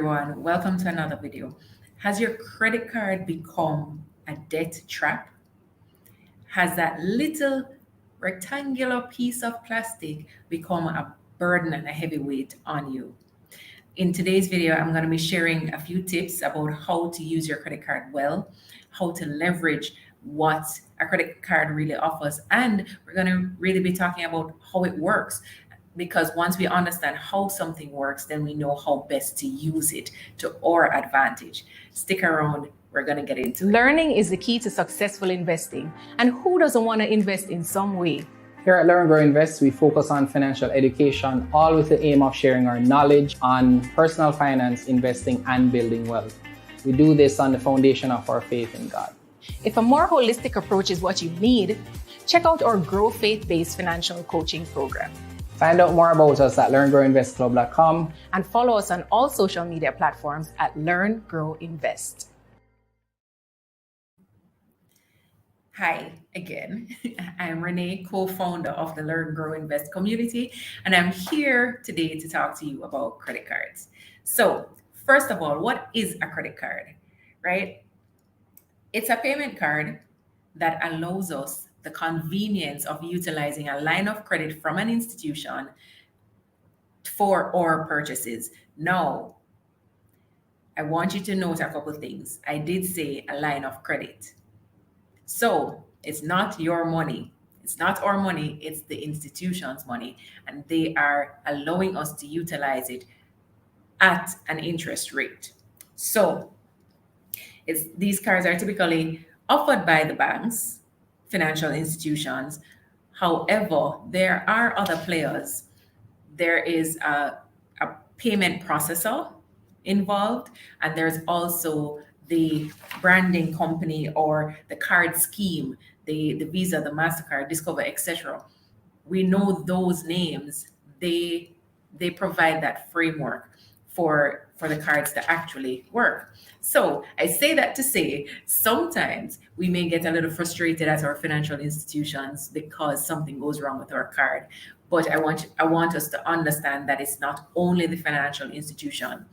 everyone, welcome to another video. Has your credit card become a debt trap? Has that little rectangular piece of plastic become a burden and a heavy weight on you? In today's video, I'm going to be sharing a few tips about how to use your credit card well, how to leverage what a credit card really offers, and we're going to really be talking about how it works. Because once we understand how something works, then we know how best to use it to our advantage. Stick around, we're going to get into it. Learning is the key to successful investing, and who doesn't want to invest in some way? Here at L.E.A.R.N Invest, we focus on financial education, all with the aim of sharing our knowledge on personal finance, investing, and building wealth. We do this on the foundation of our faith in God. If a more holistic approach is what you need, check out our Grow Faith-based financial coaching program. Find out more about us at learngrowinvestclub.com and follow us on all social media platforms at Learn, Grow, Invest. Hi again. I'm Renee, co-founder of the Learn, Grow, Invest community, and I'm here today to talk to you about credit cards. So, first of all, what is a credit card, right? It's a payment card that allows us the convenience of utilizing a line of credit from an institution for our purchases. Now, I want you to note a couple things. I did say a line of credit. So it's not your money. It's not our money. It's the institution's money. And they are allowing us to utilize it at an interest rate. So these cards are typically offered by the banks, financial institutions. However, there are other players. There is a payment processor involved, and there's also the branding company or the card scheme, the Visa, the MasterCard, Discover, etc. We know those names. They provide that framework for the cards to actually work. So I say that to say sometimes we may get a little frustrated at our financial institutions because something goes wrong with our card. But I want us to understand that it's not only the financial institution.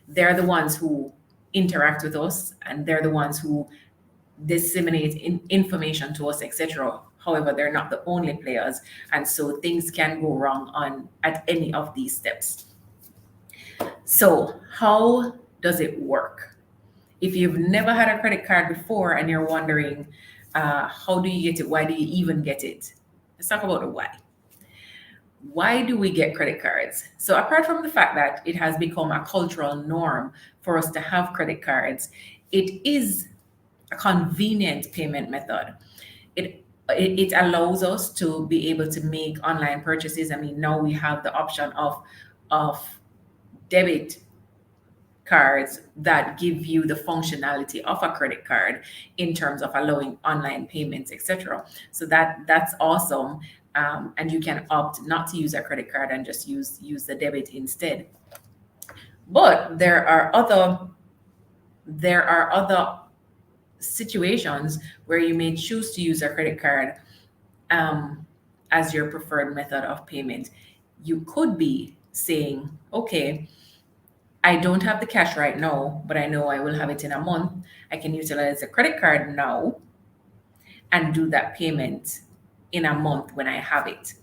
They're the ones who interact with us, and they're the ones who disseminate information to us, etc. However, they're not the only players, and so things can go wrong at any of these steps. So how does it work? If you've never had a credit card before and you're wondering, how do you get it? Why do you even get it? Let's talk about the why. Why do we get credit cards? So apart from the fact that it has become a cultural norm for us to have credit cards, it is a convenient payment method. It allows us to be able to make online purchases. I mean, now we have the option of debit cards that give you the functionality of a credit card in terms of allowing online payments, etc. So that's awesome. And you can opt not to use a credit card and just use the debit instead. But there are other situations where you may choose to use a credit card as your preferred method of payment. You could be saying, okay, I don't have the cash right now, but I know I will have it in a month. I can utilize a credit card now and do that payment in a month when I have it,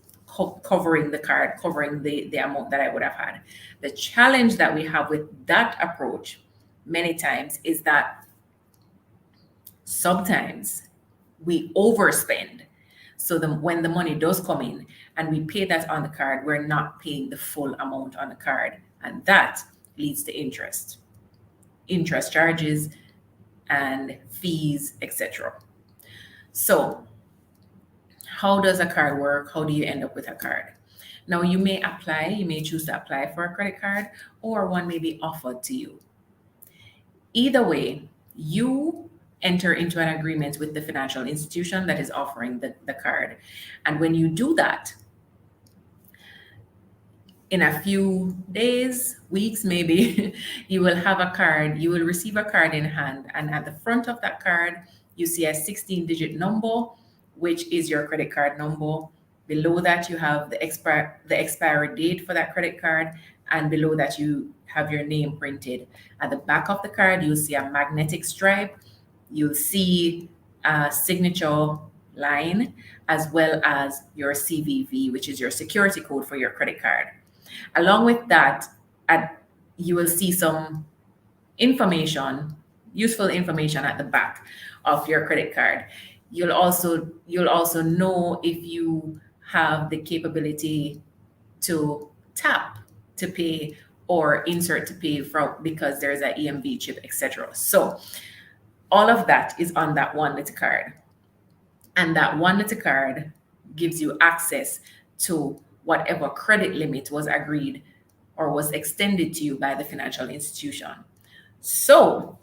covering the card, covering the amount that I would have had. The challenge that we have with that approach many times is that sometimes we overspend. So when the money does come in and we pay that on the card, we're not paying the full amount on the card. And that leads to interest charges and fees, etc. So how does a card work? How do you end up with a card? Now you may choose to apply for a credit card, or one may be offered to you. Either way, you enter into an agreement with the financial institution that is offering the card. And when you do that, in a few days, weeks, maybe, you will have a card, you will receive a card in hand. And at the front of that card, you see a 16-digit number, which is your credit card number. Below that, you have the expiry date for that credit card. And below that, you have your name printed. At the back of the card, you'll see a magnetic stripe. You'll see a signature line, as well as your CVV, which is your security code for your credit card. Along with that, you will see some information, useful information at the back of your credit card. You'll also know if you have the capability to tap to pay or insert to pay from, because there's an EMV chip, etc. So all of that is on that one little card. And that one little card gives you access to whatever credit limit was agreed or was extended to you by the financial institution. So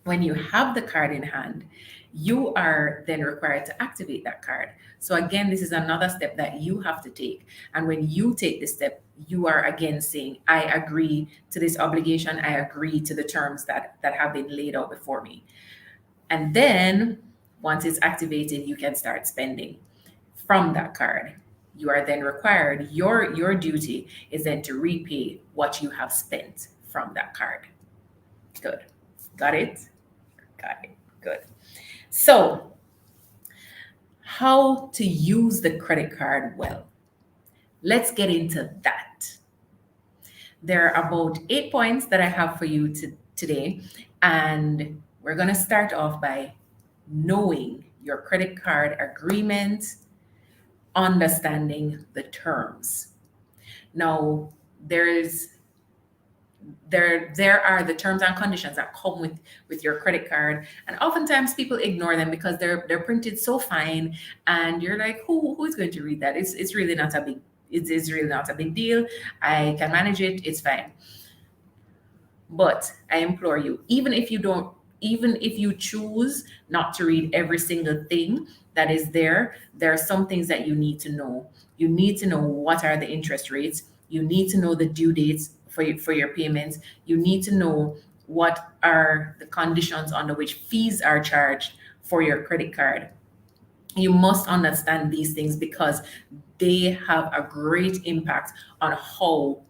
when you have the card in hand, you are then required to activate that card. So again, this is another step that you have to take. And when you take this step, you are again saying, I agree to this obligation. I agree to the terms that have been laid out before me. And then once it's activated, you can start spending from that card. You are then required, your duty is then to repay what you have spent from that card. Good. Got it? Got it. Good. So, how to use the credit card well? Let's get into that. There are about 8 points that I have for you today, and we're going to start off by knowing your credit card agreement, understanding the terms. Now, there are the terms and conditions that come with your credit card, and oftentimes people ignore them because they're printed so fine, and you're like, who is going to read that? It's really not a big deal. I can manage it. It's fine. But I implore you, even if you choose not to read every single thing that is there are some things that you need to know. You need to know what are the interest rates. You need to know the due dates for your payments. You need to know what are the conditions under which fees are charged for your credit card. You must understand these things because they have a great impact on how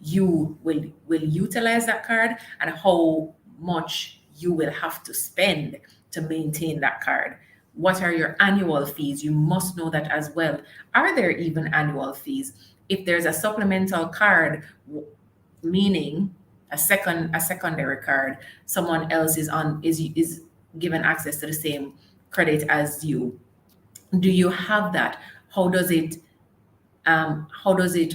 you will utilize that card and how much you will have to spend to maintain that card. What are your annual fees? You must know that as well. Are there even annual fees? If there's a supplemental card, meaning a secondary card, someone else is given access to the same credit as you. Do you have that? How does it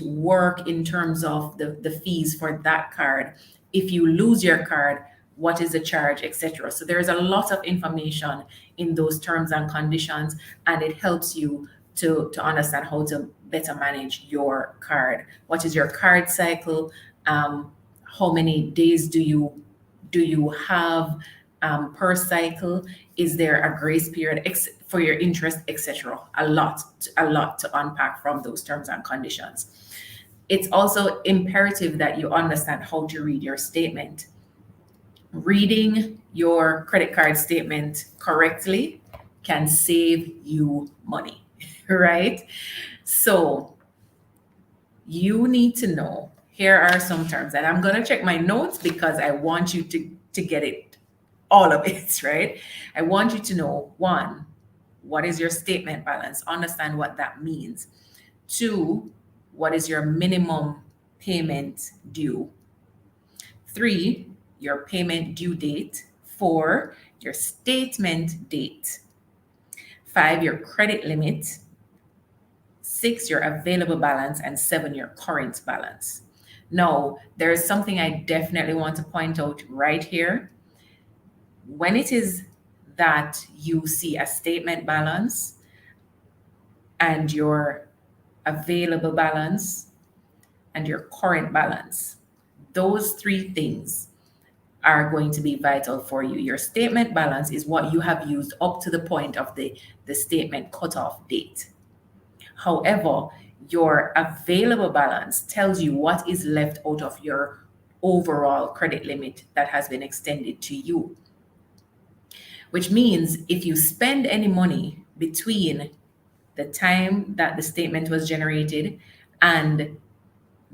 work in terms of the fees for that card? If you lose your card, what is the charge, etc. So there's a lot of information in those terms and conditions, and it helps you to understand how to better manage your card. What is your card cycle? How many days do you have per cycle? Is there a grace period for your interest, etc.? A lot to unpack from those terms and conditions. It's also imperative that you understand how to read your statement. Reading your credit card statement correctly can save you money, right? So you need to know, here are some terms, and I'm going to check my notes because I want you to get it, all of it, right? I want you to know, 1, what is your statement balance? Understand what that means. 2, what is your minimum payment due? 3, your payment due date. 4, your statement date. 5, your credit limit. 6, your available balance, and 7, your current balance. Now, there is something I definitely want to point out right here. When it is that you see a statement balance and your available balance and your current balance, those 3 things are going to be vital for you. Your statement balance is what you have used up to the point of the statement cutoff date. However, your available balance tells you what is left out of your overall credit limit that has been extended to you. Which means if you spend any money between the time that the statement was generated and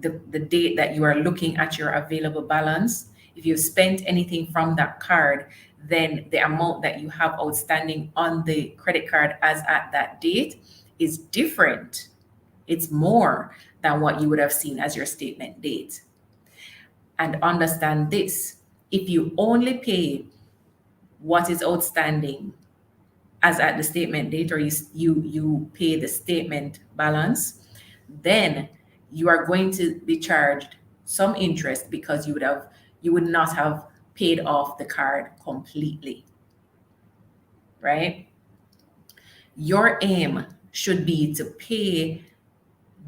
the date that you are looking at your available balance, if you've spent anything from that card, then the amount that you have outstanding on the credit card as at that date is different. It's more than what you would have seen as your statement date. And understand this: if you only pay what is outstanding as at the statement date, or you pay the statement balance, then you are going to be charged some interest because you would not have paid off the card completely, right? Your aim should be to pay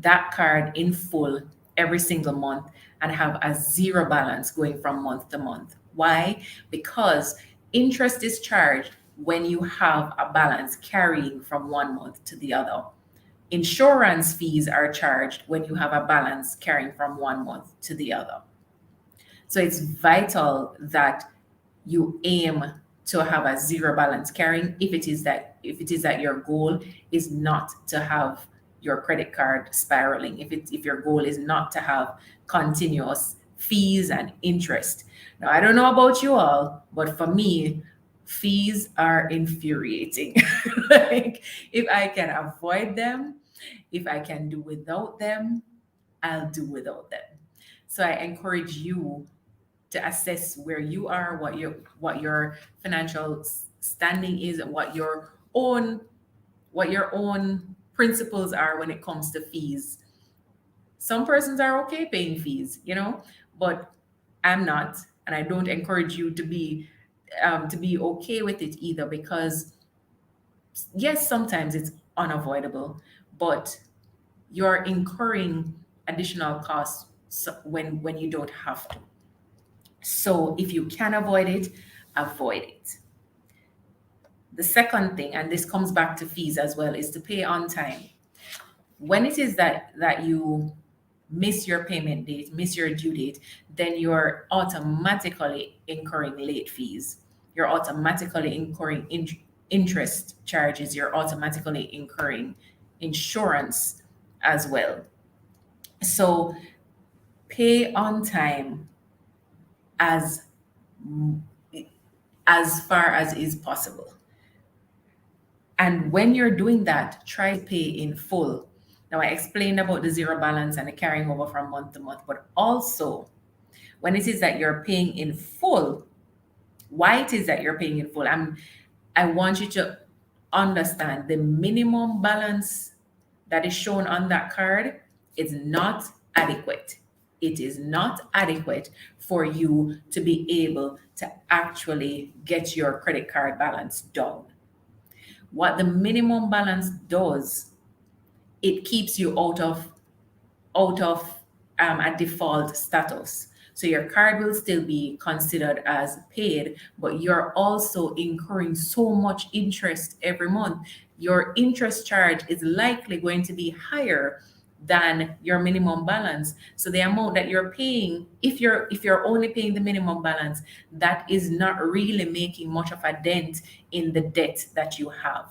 that card in full every single month and have a zero balance going from month to month. Why? Because interest is charged when you have a balance carrying from one month to the other. Insurance fees are charged when you have a balance carrying from one month to the other. So it's vital that you aim to have a zero balance carrying if it is that your goal is not to have your credit card spiraling, if your goal is not to have continuous fees and interest. Now, I don't know about you all, but for me, fees are infuriating. Like, if I can avoid them, if I can do without them, I'll do without them. So I encourage you to assess where you are, what your financial standing is, and what your own principles are when it comes to fees. Some persons are okay paying fees, but I'm not, and I don't encourage you to be okay with it either, because yes, sometimes it's unavoidable, but you're incurring additional costs when you don't have to. So if you can avoid it, avoid it. The second thing, and this comes back to fees as well, is to pay on time. When it is that you miss your payment date, miss your due date, then you're automatically incurring late fees. You're automatically incurring interest charges. You're automatically incurring insurance as well. So pay on time as as far as is possible. And when you're doing that, try to pay in full. Now, I explained about the zero balance and the carrying over from month to month, but also when it is that you're paying in full, why it is that you're paying in full, I want you to understand the minimum balance that is shown on that card is not adequate. It is not adequate for you to be able to actually get your credit card balance down. What the minimum balance does, it keeps you out of a default status. So your card will still be considered as paid, but you're also incurring so much interest every month. Your interest charge is likely going to be higher than your minimum balance. So the amount that you're paying, if you're only paying the minimum balance, that is not really making much of a dent in the debt that you have.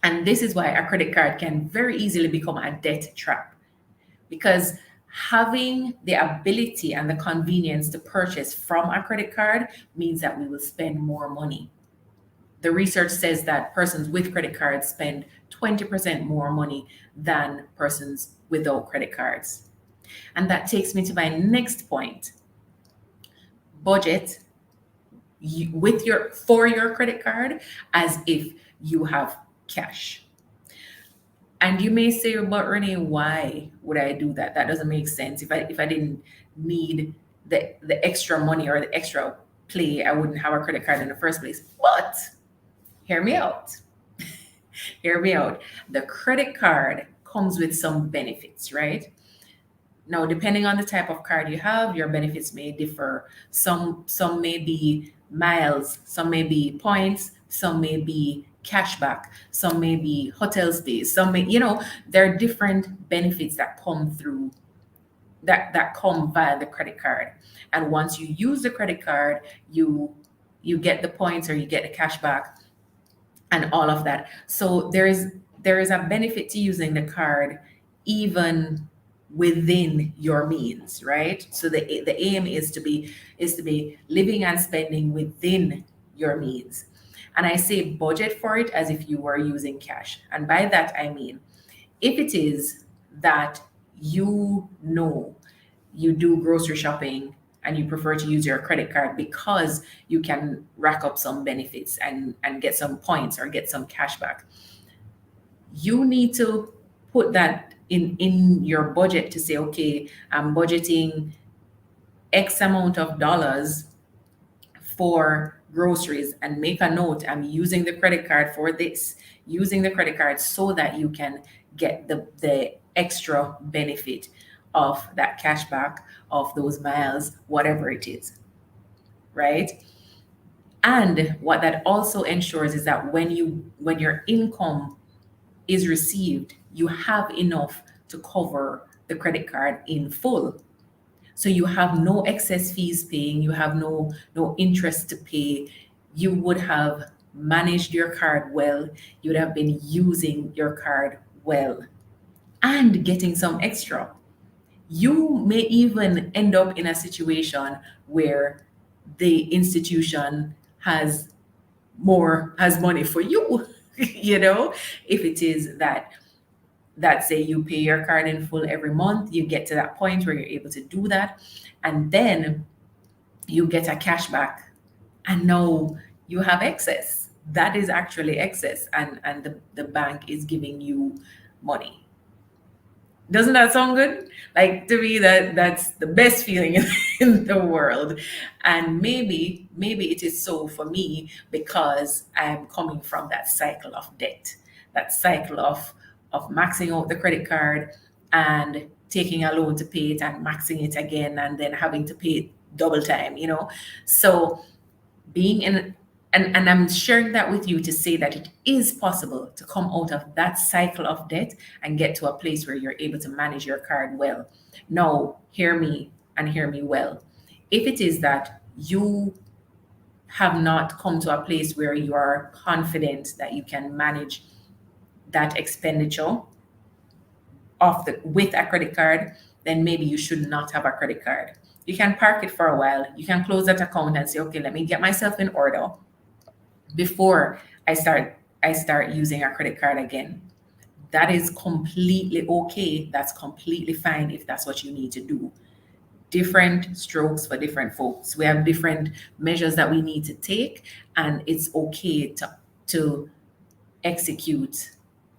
And this is why a credit card can very easily become a debt trap, because having the ability and the convenience to purchase from a credit card means that we will spend more money. The research says that persons with credit cards spend 20% more money than persons without credit cards. And that takes me to my next point. Budget for your credit card as if you have cash. And you may say, but Renee, why would I do that? That doesn't make sense. If I didn't need the extra money or the extra play, I wouldn't have a credit card in the first place. But hear me out. Hear me out. The credit card comes with some benefits, right? Now, depending on the type of card you have, your benefits may differ. Some may be miles, some may be points, some may be cashback, some may be hotel stays, some may, there are different benefits that come through that come via the credit card. And once you use the credit card, you get the points or you get the cashback and all of that. So there is a benefit to using the card even within your means, right? So the aim is to be living and spending within your means. And I say budget for it as if you were using cash. And by that I mean, if it is that you do grocery shopping and you prefer to use your credit card because you can rack up some benefits and get some points or get some cash back, you need to put that in your budget to say, okay, I'm budgeting X amount of dollars for groceries, and make a note, I'm using the credit card for this, using the credit card so that you can get the extra benefit of that cash back, of those miles, whatever it is, right? And what that also ensures is that when your income is received, you have enough to cover the credit card in full. So you have no excess fees paying, you have no interest to pay. You would have managed your card well, you would have been using your card well and getting some extra. You may even end up in a situation where the institution has money for you. If it is that say you pay your card in full every month, you get to that point where you're able to do that, and then you get a cashback, and now you have excess. That is actually excess, and the bank is giving you money. Doesn't that sound good? Like, to me, that's the best feeling in the world. And maybe it is so for me because I'm coming from that cycle of debt, that cycle of maxing out the credit card and taking a loan to pay it and maxing it again and then having to pay it double time. So being in and I'm sharing that with you to say that it is possible to come out of that cycle of debt and get to a place where you're able to manage your card well. Now, hear me and hear me well. If it is that you have not come to a place where you are confident that you can manage that expenditure with a credit card, then maybe you should not have a credit card. You can park it for a while. You can close that account and say, okay, let me get myself in order before I start using a credit card again. That is completely okay. That's completely fine if that's what you need to do. Different strokes for different folks. We have different measures that we need to take, and it's okay to execute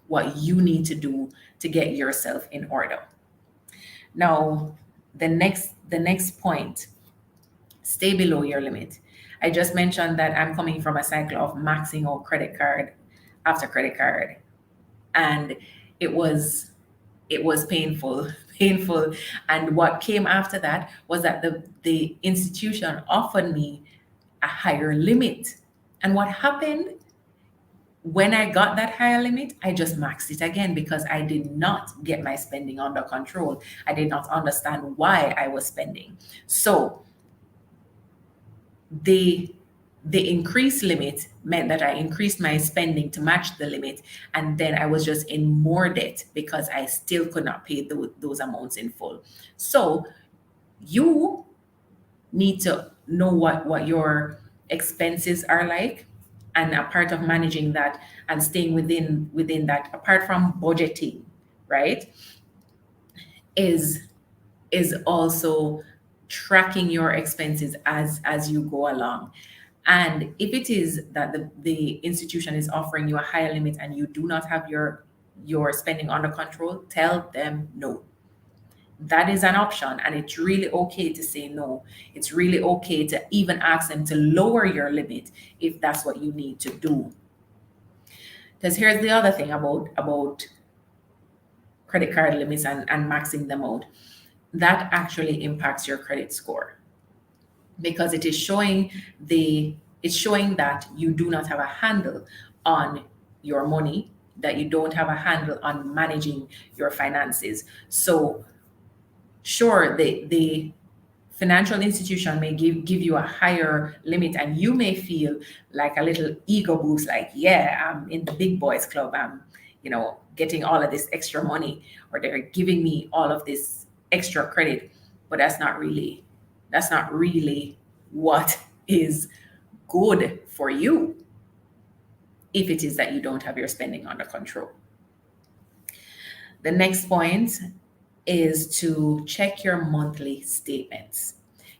what you need to do to get yourself in order. Now, the next point, stay below your limit. I just mentioned that I'm coming from a cycle of maxing out credit card after credit card, and it was painful, painful. And what came after that was that the institution offered me a higher limit. And what happened when I got that higher limit, I just maxed it again because I did not get my spending under control. I did not understand why I was spending. So the increased limit meant that I increased my spending to match the limit, and then I was just in more debt because I still could not pay those amounts in full. So you need to know what your expenses are like, and a part of managing that and staying within that, apart from budgeting, right, is also tracking your expenses as you go along. And if it is that the institution is offering you a higher limit and you do not have your spending under control, tell them no. That is an option, and it's really okay to say no. It's really okay to even ask them to lower your limit if that's what you need to do. Because here's the other thing about credit card limits and maxing them out. That actually impacts your credit score, because it's showing that you do not have a handle on your money, that you don't have a handle on managing your finances. So sure, the financial institution may give you a higher limit, and you may feel like a little ego boost, like, yeah, I'm in the big boys club, getting all of this extra money, or they're giving me all of this extra credit, but that's not really what is good for you if it is that you don't have your spending under control. The next point is to check your monthly statements.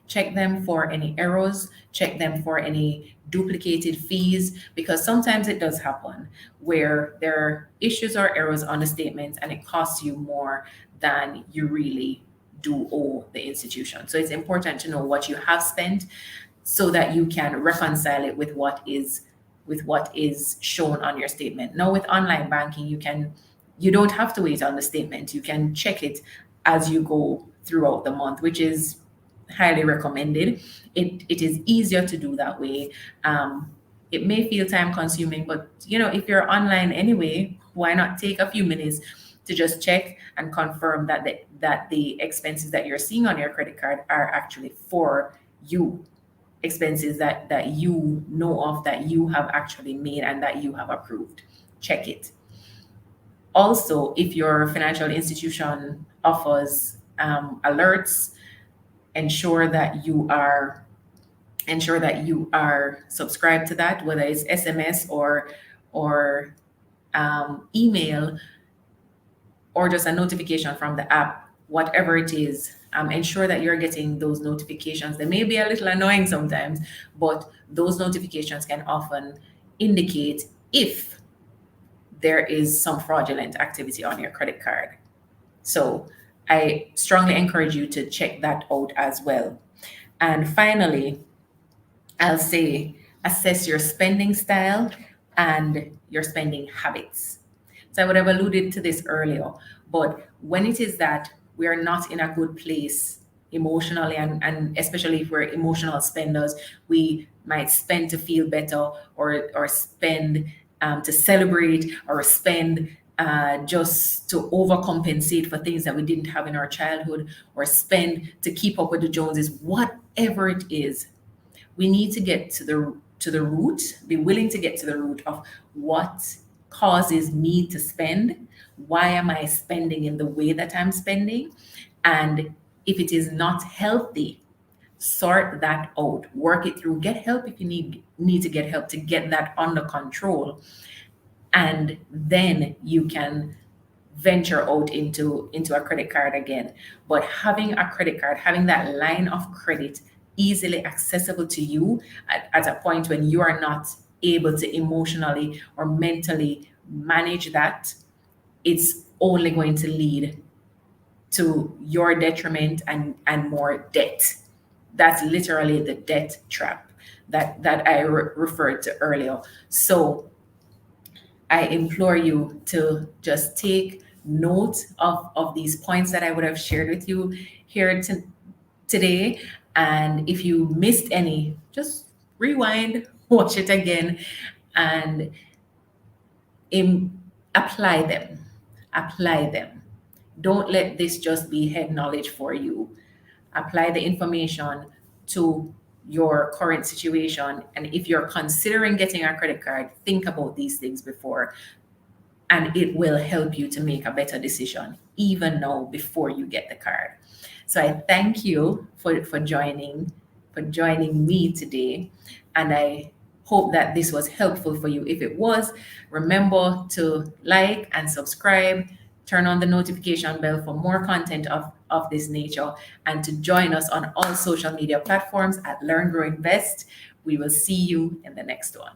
Check them for any errors, check them for any duplicated fees, because sometimes it does happen where there are issues or errors on the statements and it costs you more than you really do owe the institution. So it's important to know what you have spent so that you can reconcile it with what is shown on your statement. Now with online banking, you don't have to wait on the statement. You can check it as you go throughout the month, which is highly recommended. It is easier to do that way. It may feel time consuming, but if you're online anyway, why not take a few minutes to just check and confirm that the expenses that you're seeing on your credit card are actually for you, expenses that you know of, that you have actually made and that you have approved. Check it. Also, if your financial institution offers alerts, ensure that you are subscribed to that, whether it's SMS or email, or just a notification from the app, whatever it is. Ensure that you're getting those notifications. They may be a little annoying sometimes, but those notifications can often indicate if there is some fraudulent activity on your credit card. So I strongly encourage you to check that out as well. And finally, I'll say assess your spending style and your spending habits. So I would have alluded to this earlier, but when it is that we are not in a good place emotionally, and especially if we're emotional spenders, we might spend to feel better, or spend to celebrate, or spend just to overcompensate for things that we didn't have in our childhood, or spend to keep up with the Joneses, whatever it is. We need to get to the root, be willing to get to the root of what causes me to spend. Why am I spending in the way that I'm spending? And if it is not healthy, sort that out, work it through, get help if you need to get help to get that under control. And then you can venture out into a credit card again. But having a credit card, having that line of credit easily accessible to you at a point when you are not able to emotionally or mentally manage that, it's only going to lead to your detriment and more debt. That's literally the debt trap that I referred to earlier. So I implore you to just take note of these points that I would have shared with you here today. And if you missed any, just rewind, watch it again, and apply them. Apply them. Don't let this just be head knowledge for you. Apply the information to your current situation. And if you're considering getting a credit card, think about these things before, and it will help you to make a better decision even now before you get the card. So I thank you for joining me today, and I hope that this was helpful for you. If it was, remember to like and subscribe, turn on the notification bell for more content of this nature, and to join us on all social media platforms at Learn, Grow, Invest. We will see you in the next one.